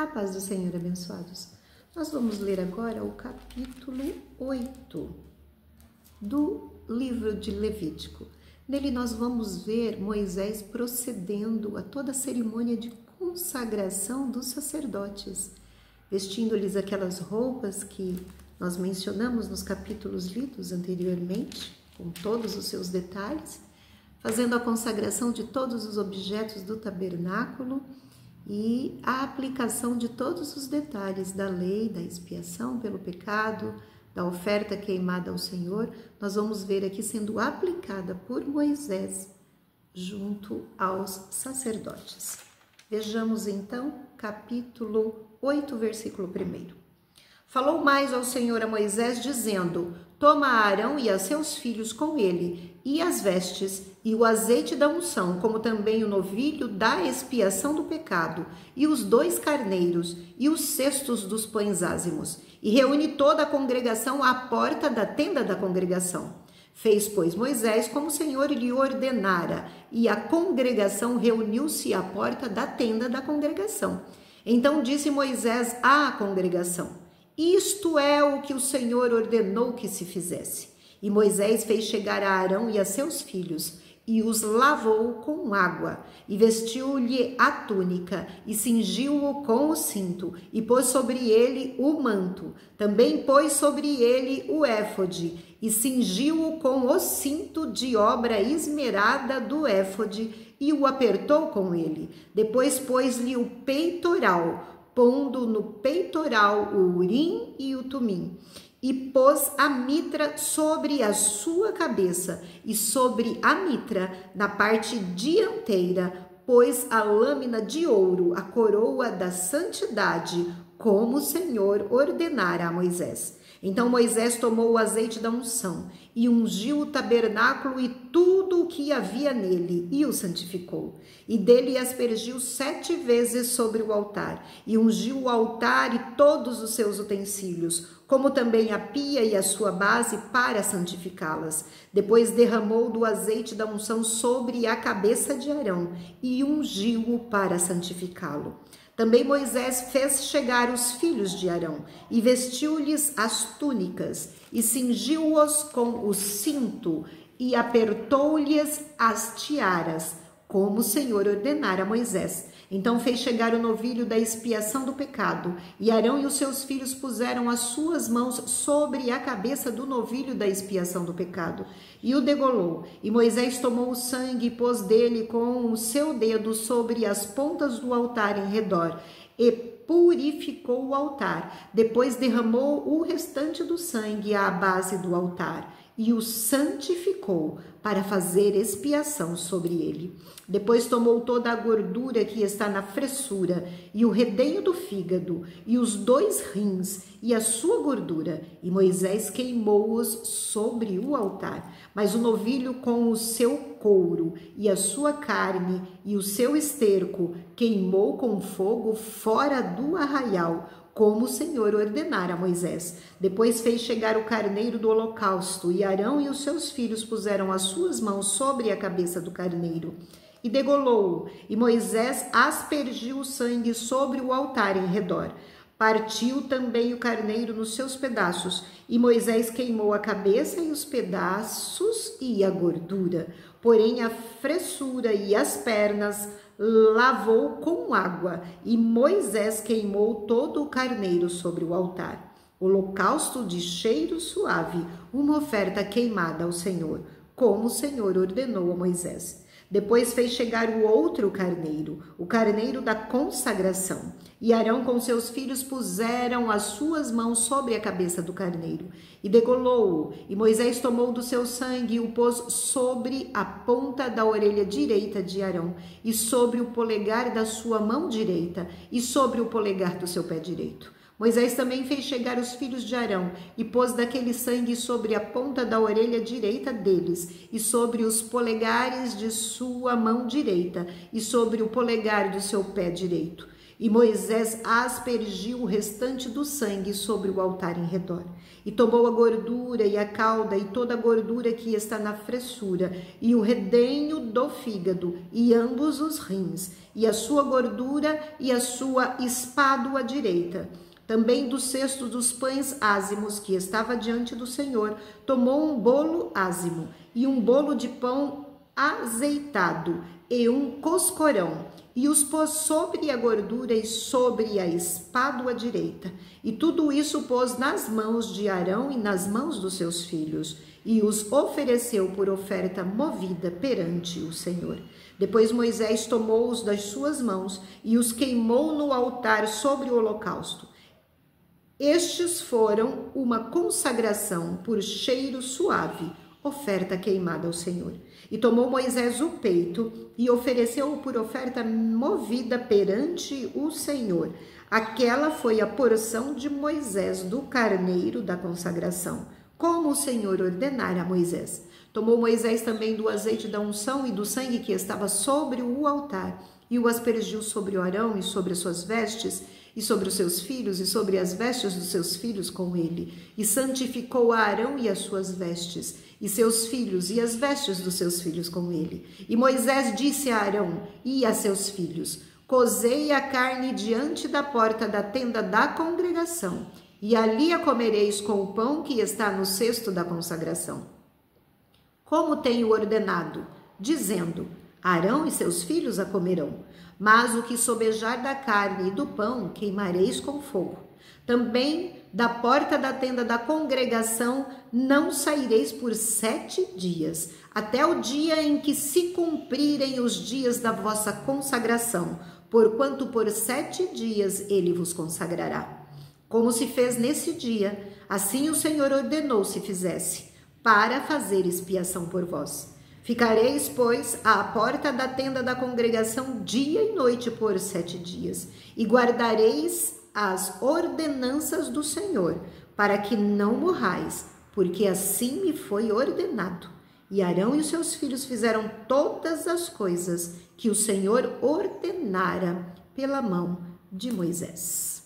A paz do Senhor, abençoados. Nós vamos ler agora o capítulo 8 do livro de Levítico. Nele nós vamos ver Moisés procedendo a toda a cerimônia de consagração dos sacerdotes, vestindo-lhes aquelas roupas que nós mencionamos nos capítulos lidos anteriormente, com todos os seus detalhes, fazendo a consagração de todos os objetos do tabernáculo e a aplicação de todos os detalhes da lei, da expiação pelo pecado, da oferta queimada ao Senhor. Nós vamos ver aqui sendo aplicada por Moisés junto aos sacerdotes. Vejamos então capítulo 8, versículo 1. Falou mais ao Senhor a Moisés, dizendo: Toma Arão e a seus filhos com ele, e as vestes, e o azeite da unção, como também o novilho da expiação do pecado, e os 2 carneiros, e os cestos dos pães ázimos, e reúne toda a congregação à porta da tenda da congregação. Fez, pois, Moisés como o Senhor lhe ordenara, e a congregação reuniu-se à porta da tenda da congregação. Então disse Moisés à congregação: Isto é o que o Senhor ordenou que se fizesse. E Moisés fez chegar a Arão e a seus filhos, e os lavou com água, e vestiu-lhe a túnica, e cingiu-o com o cinto, e pôs sobre ele o manto. Também pôs sobre ele o éfode, e cingiu-o com o cinto de obra esmerada do éfode, e o apertou com ele. Depois pôs-lhe o peitoral, pondo no peitoral o urim e o tumim, e pôs a mitra sobre a sua cabeça, e sobre a mitra, na parte dianteira, pôs a lâmina de ouro, a coroa da santidade, como o Senhor ordenara a Moisés. Então Moisés tomou o azeite da unção e ungiu o tabernáculo e tudo o que havia nele, e o santificou. E dele aspergiu 7 vezes sobre o altar, e ungiu o altar e todos os seus utensílios, como também a pia e a sua base, para santificá-las. Depois derramou do azeite da unção sobre a cabeça de Arão, e ungiu-o para santificá-lo. Também Moisés fez chegar os filhos de Arão, e vestiu-lhes as túnicas, e cingiu-os com o cinto, e apertou-lhes as tiaras, como o Senhor ordenara a Moisés. Então fez chegar o novilho da expiação do pecado, e Arão e os seus filhos puseram as suas mãos sobre a cabeça do novilho da expiação do pecado, e o degolou. E Moisés tomou o sangue e pôs dele com o seu dedo sobre as pontas do altar em redor, e purificou o altar. Depois derramou o restante do sangue à base do altar, e o santificou para fazer expiação sobre ele. Depois tomou toda a gordura que está na fressura, e o redenho do fígado, e os 2 rins, e a sua gordura, e Moisés queimou-os sobre o altar. Mas o novilho com o seu couro, e a sua carne, e o seu esterco, queimou com fogo fora do arraial, como o Senhor ordenara a Moisés. Depois fez chegar o carneiro do holocausto, e Arão e os seus filhos puseram as suas mãos sobre a cabeça do carneiro, e degolou-o, e Moisés aspergiu o sangue sobre o altar em redor. Partiu também o carneiro nos seus pedaços, e Moisés queimou a cabeça e os pedaços e a gordura, porém a fressura e as pernas lavou com água, e Moisés queimou todo o carneiro sobre o altar. Holocausto de cheiro suave, uma oferta queimada ao Senhor, como o Senhor ordenou a Moisés. Depois fez chegar o outro carneiro, o carneiro da consagração. E Arão com seus filhos puseram as suas mãos sobre a cabeça do carneiro, e degolou-o. E Moisés tomou do seu sangue e o pôs sobre a ponta da orelha direita de Arão, e sobre o polegar da sua mão direita, e sobre o polegar do seu pé direito. Moisés também fez chegar os filhos de Arão, e pôs daquele sangue sobre a ponta da orelha direita deles, e sobre os polegares de sua mão direita, e sobre o polegar do seu pé direito. E Moisés aspergiu o restante do sangue sobre o altar em redor. E tomou a gordura e a cauda e toda a gordura que está na fressura, e o redenho do fígado, e ambos os rins, e a sua gordura e a sua espádua direita. Também do cesto dos pães ázimos que estava diante do Senhor, tomou um bolo ázimo, e um bolo de pão azeitado, e um coscorão, e os pôs sobre a gordura e sobre a espádua direita. E tudo isso pôs nas mãos de Arão e nas mãos dos seus filhos, e os ofereceu por oferta movida perante o Senhor. Depois Moisés tomou-os das suas mãos e os queimou no altar sobre o holocausto. Estes foram uma consagração por cheiro suave, oferta queimada ao Senhor. E tomou Moisés o peito e ofereceu-o por oferta movida perante o Senhor. Aquela foi a porção de Moisés do carneiro da consagração, como o Senhor ordenara a Moisés. Tomou Moisés também do azeite da unção e do sangue que estava sobre o altar, e o aspergiu sobre o Arão e sobre as suas vestes, e sobre os seus filhos, e sobre as vestes dos seus filhos com ele, e santificou a Arão e as suas vestes, e seus filhos, e as vestes dos seus filhos com ele. E Moisés disse a Arão e a seus filhos: cozei a carne diante da porta da tenda da congregação, e ali a comereis com o pão que está no cesto da consagração, como tenho ordenado, dizendo: Arão e seus filhos a comerão. Mas o que sobejar da carne e do pão queimareis com fogo. Também da porta da tenda da congregação não saireis por 7 dias, até o dia em que se cumprirem os dias da vossa consagração, porquanto por 7 dias ele vos consagrará. Como se fez nesse dia, assim o Senhor ordenou se fizesse, para fazer expiação por vós. Ficareis, pois, à porta da tenda da congregação dia e noite por 7 dias, e guardareis as ordenanças do Senhor, para que não morrais, porque assim me foi ordenado. E Arão e os seus filhos fizeram todas as coisas que o Senhor ordenara pela mão de Moisés.